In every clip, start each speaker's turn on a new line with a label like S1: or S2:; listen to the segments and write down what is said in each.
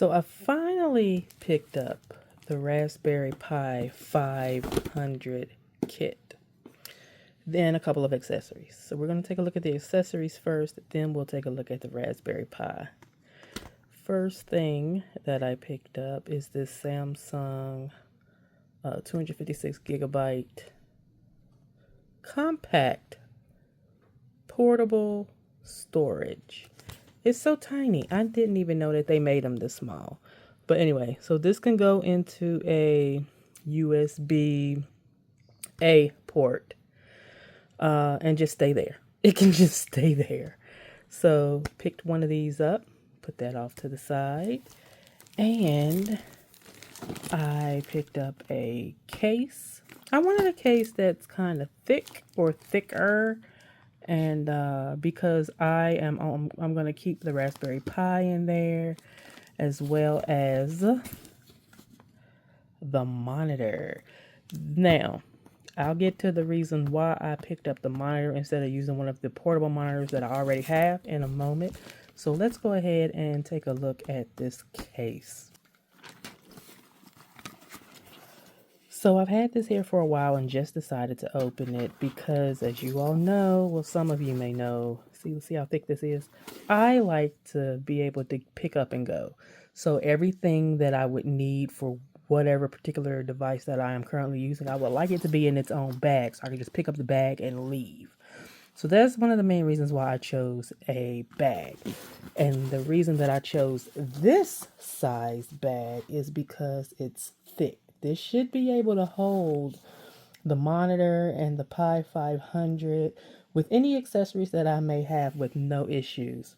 S1: So I finally picked up the Raspberry Pi 500 kit, then a couple of accessories. So we're going to take a look at the accessories first, then we'll take a look at the Raspberry Pi. First thing that I picked up is this Samsung 256 gigabyte compact portable storage. It's so tiny. I didn't even know that they made them this small. But anyway, so this can go into a USB A port and just stay there. It can just stay there. So picked one of these up, put that off to the side, and I picked up a case. I wanted a case that's kind of thick or thicker, and because I'm going to keep the Raspberry Pi in there, as well as the monitor. Now, I'll get to the reason why I picked up the monitor instead of using one of the portable monitors that I already have in a moment. So let's go ahead and take a look at this case. So I've had this here for a while and just decided to open it because, as you all know, well, some of you may know, see how thick this is? I like to be able to pick up and go. So everything that I would need for whatever particular device that I am currently using, I would like it to be in its own bag so I can just pick up the bag and leave. So that's one of the main reasons why I chose a bag. And the reason that I chose this size bag is because it's thick. This should be able to hold the monitor and the Pi 500 with any accessories that I may have with no issues.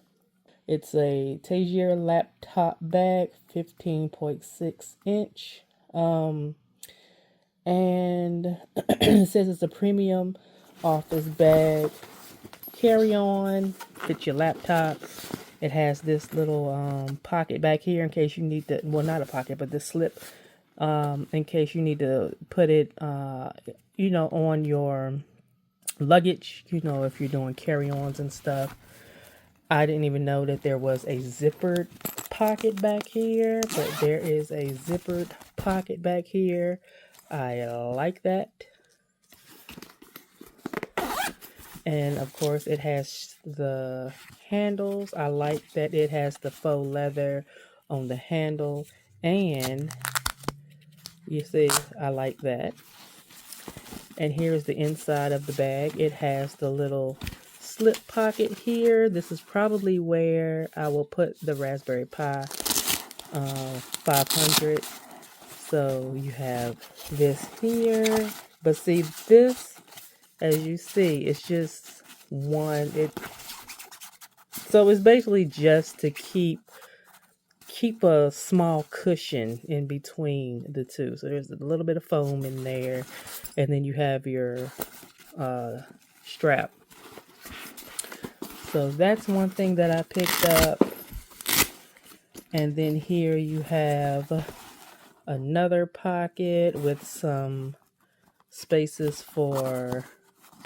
S1: It's a Tagier laptop bag, 15.6 inch. And it says it's a premium office bag. Carry on, fit your laptop. It has this little pocket back here in case you need to, well, not a pocket, but this slip in case you need to put it, on your luggage, if you're doing carry-ons and stuff. I didn't even know that there was a zippered pocket back here, but there is a zippered pocket back here. I like that. And of course it has the handles. I like that it has the faux leather on the handle, and you see, I like that. And here's the inside of the bag. It has the little slip pocket here. This is probably where I will put the Raspberry Pi 500. So you have this here. But see, this, as you see, it's just one. So it's basically just to keep a small cushion in between the two. So there's a little bit of foam in there, and then you have your strap. So that's one thing that I picked up. And then here you have another pocket with some spaces for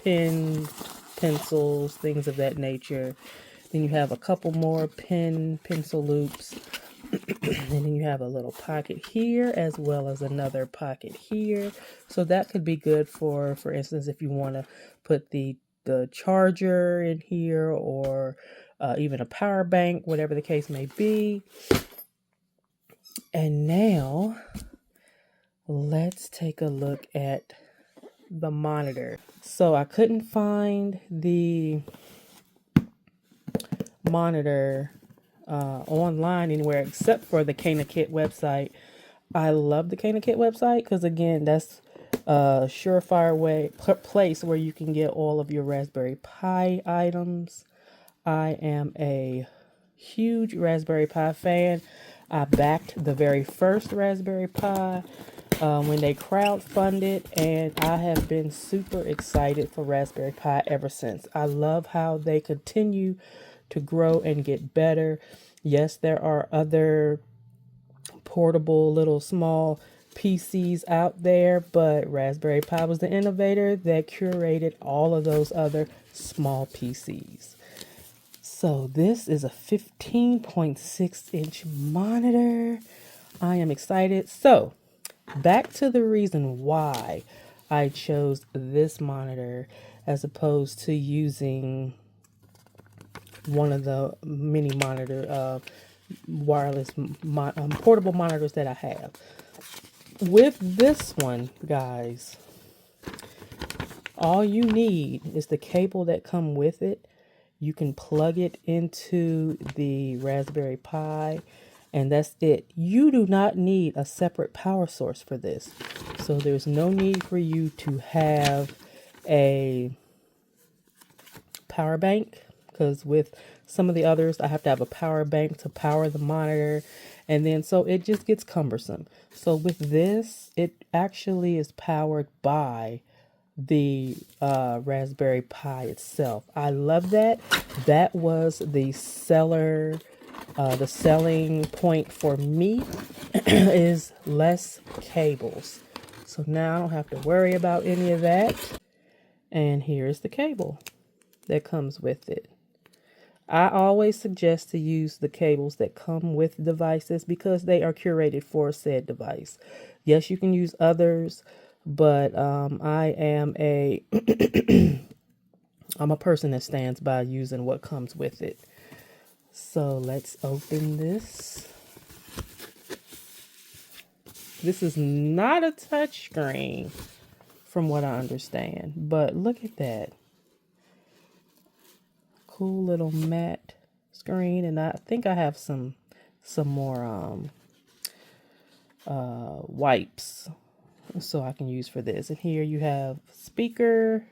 S1: pens, pencils, things of that nature. Then you have a couple more pencil loops. And then you have a little pocket here as well as another pocket here. So that could be good for instance, if you want to put the charger in here, or even a power bank, whatever the case may be. And now let's take a look at the monitor. So I couldn't find the monitor online anywhere except for the KanaKit website. I love the KanaKit website because, again, that's a surefire place where you can get all of your Raspberry Pi items. I am a huge Raspberry Pi fan. I backed the very first Raspberry Pi when they crowdfunded, and I have been super excited for Raspberry Pi ever since. I love how they continue to grow and get better. Yes, there are other portable little small PCs out there, but Raspberry Pi was the innovator that curated all of those other small PCs. So this is a 15.6-inch monitor. I am excited. So back to the reason why I chose this monitor as opposed to using one of the mini monitor wireless portable monitors that I have. With this one, guys, all you need is the cable that come with it. You can plug it into the Raspberry Pi, and that's it. You do not need a separate power source for this. So there's no need for you to have a power bank, because with some of the others, I have to have a power bank to power the monitor. And then so it just gets cumbersome. So with this, it actually is powered by the Raspberry Pi itself. I love that. That was the selling point for me is less cables. So now I don't have to worry about any of that. And here's the cable that comes with it. I always suggest to use the cables that come with devices because they are curated for said device. Yes, you can use others, but I am I'm a person that stands by using what comes with it. So let's open this. This is not a touch screen from what I understand, but look at that. Cool little matte screen, and I think I have some more wipes so I can use for this. And here you have speaker,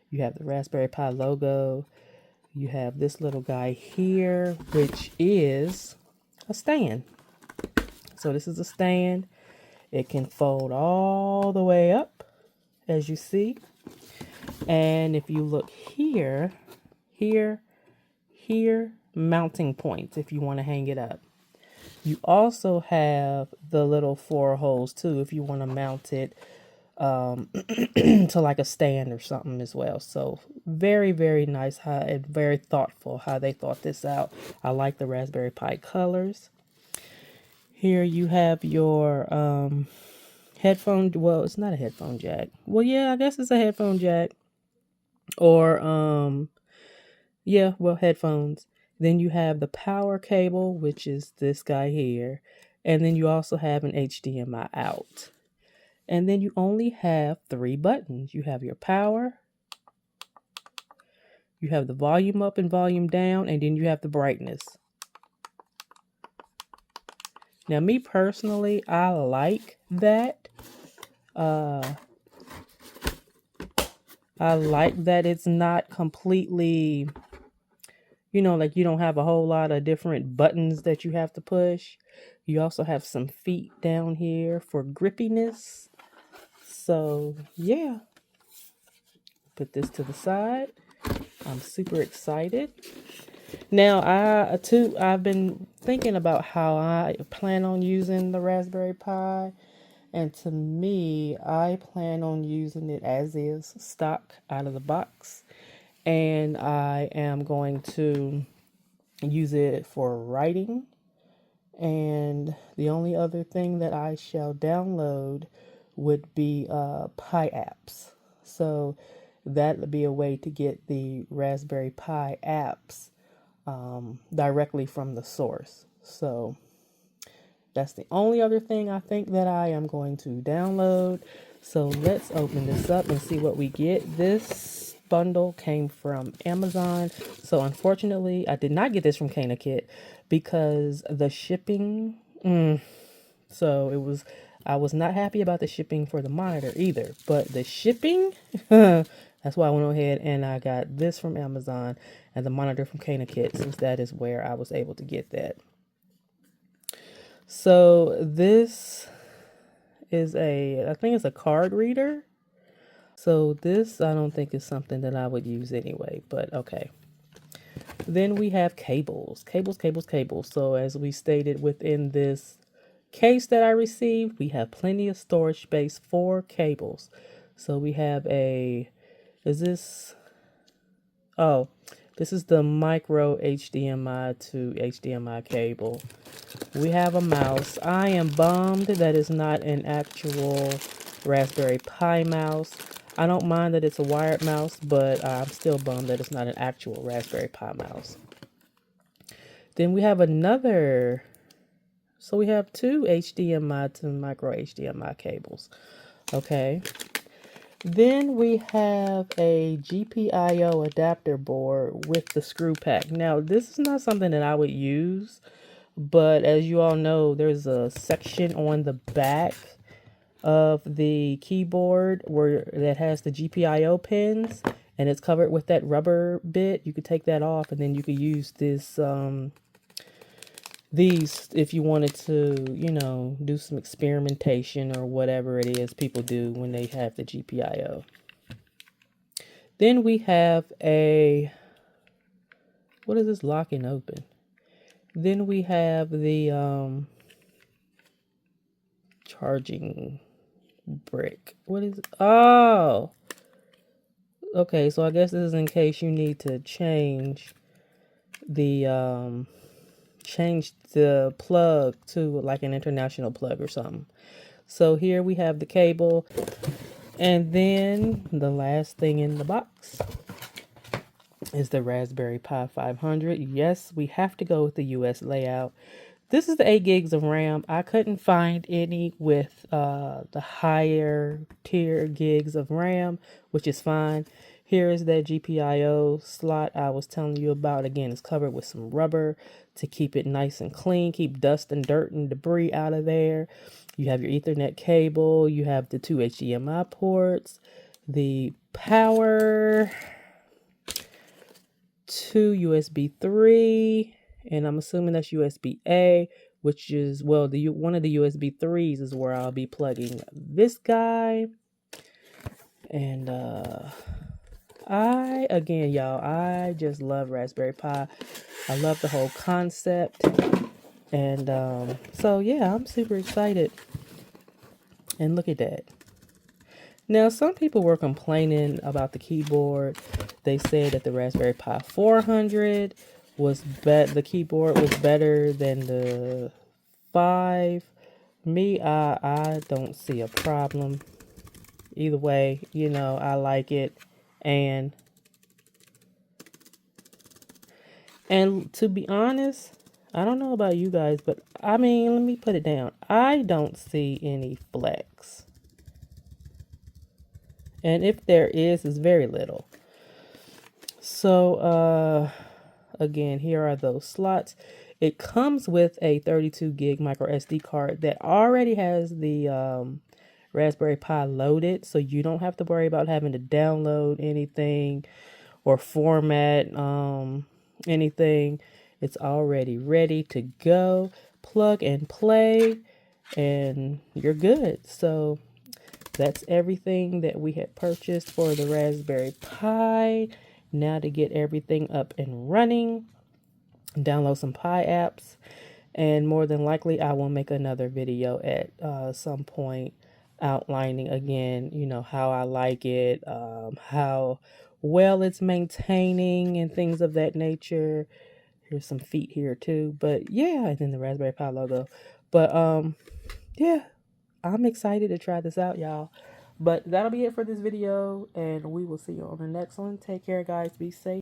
S1: you have the Raspberry Pi logo, you have this little guy here, which is a stand. So this is a stand. It can fold all the way up, as you see. And if you look here, mounting points if you want to hang it up. You also have the little 4 holes too if you want to mount it to like a stand or something as well. So very, very nice and very thoughtful how they thought this out. I like the Raspberry Pi colors. Here you have your headphone. Well, it's not a headphone jack. Well, yeah, I guess it's a headphone jack. Or yeah, well, headphones. Then you have the power cable, which is this guy here. And then you also have an HDMI out. And then you only have 3 buttons. You have your power, you have the volume up and volume down, and then you have the brightness. Now, me personally, I like that. I like that it's not completely, like you don't have a whole lot of different buttons that you have to push. You also have some feet down here for grippiness. So, yeah. Put this to the side. I'm super excited. Now, I've been thinking about how I plan on using the Raspberry Pi. And to me, I plan on using it as is, stock out of the box. And I am going to use it for writing. And the only other thing that I shall download would be Pi apps. So that would be a way to get the Raspberry Pi apps directly from the source. So that's the only other thing I think that I am going to download. So let's open this up and see what we get. This bundle came from Amazon. So unfortunately, I did not get this from Canakit because the shipping, so I was not happy about the shipping for the monitor either. But the shipping, that's why I went ahead and I got this from Amazon and the monitor from Canakit, since that is where I was able to get that. So this is I think it's a card reader. So this, I don't think is something that I would use anyway, but okay. Then we have cables. So as we stated within this case that I received, we have plenty of storage space for cables. So we have This is the micro HDMI to HDMI cable. We have a mouse. I am bummed that it's not an actual Raspberry Pi mouse. I don't mind that it's a wired mouse, but I'm still bummed that it's not an actual Raspberry Pi mouse. Then we have another, so we have two HDMI to micro HDMI cables. Okay. Then we have a GPIO adapter board with the screw pack. Now, this is not something that I would use, but as you all know, there's a section on the back of the keyboard where that has the GPIO pins, and it's covered with that rubber bit. You could take that off, and then you could use this these if you wanted to, you know, do some experimentation or whatever it is people do when they have the GPIO. Then we have a, what is this, lock and open? Then we have the charging brick. What is it? Oh, okay, so I guess this is in case you need to change the plug to like an international plug or something. So here we have the cable, and then the last thing in the box is the Raspberry Pi 500. Yes, we have to go with the US layout. This is the 8 gigs of RAM. I couldn't find any with the higher tier gigs of RAM, which is fine. Here is that GPIO slot I was telling you about. Again, it's covered with some rubber to keep it nice and clean, keep dust and dirt and debris out of there. You have your Ethernet cable. You have the 2 HDMI ports, the power, 2 USB 3, and I'm assuming that's USB-A, which is, well, one of the USB 3s is where I'll be plugging this guy. And again, y'all, I just love Raspberry Pi. I love the whole concept. And so yeah, I'm super excited. And look at that. Now, some people were complaining about the keyboard. They said that the Raspberry Pi 400 was the keyboard was better than the 5. Me, I don't see a problem. Either way, you know, I like it. And to be honest, I don't know about you guys, but I mean, let me put it down. I don't see any flex. And if there is, it's very little. So, again, here are those slots. It comes with a 32 gig micro SD card that already has the Raspberry Pi loaded, so you don't have to worry about having to download anything or format anything. It's already ready to go. Plug and play, and you're good. So that's everything that we had purchased for the Raspberry Pi. Now to get everything up and running, download some Pi apps, and more than likely I will make another video at some point outlining again, you know, how I like it, how well it's maintaining and things of that nature. Here's some feet here too, but yeah, and then the Raspberry Pi logo. But yeah, I'm excited to try this out, y'all. But that'll be it for this video, and we will see you on the next one. Take care, guys. Be safe.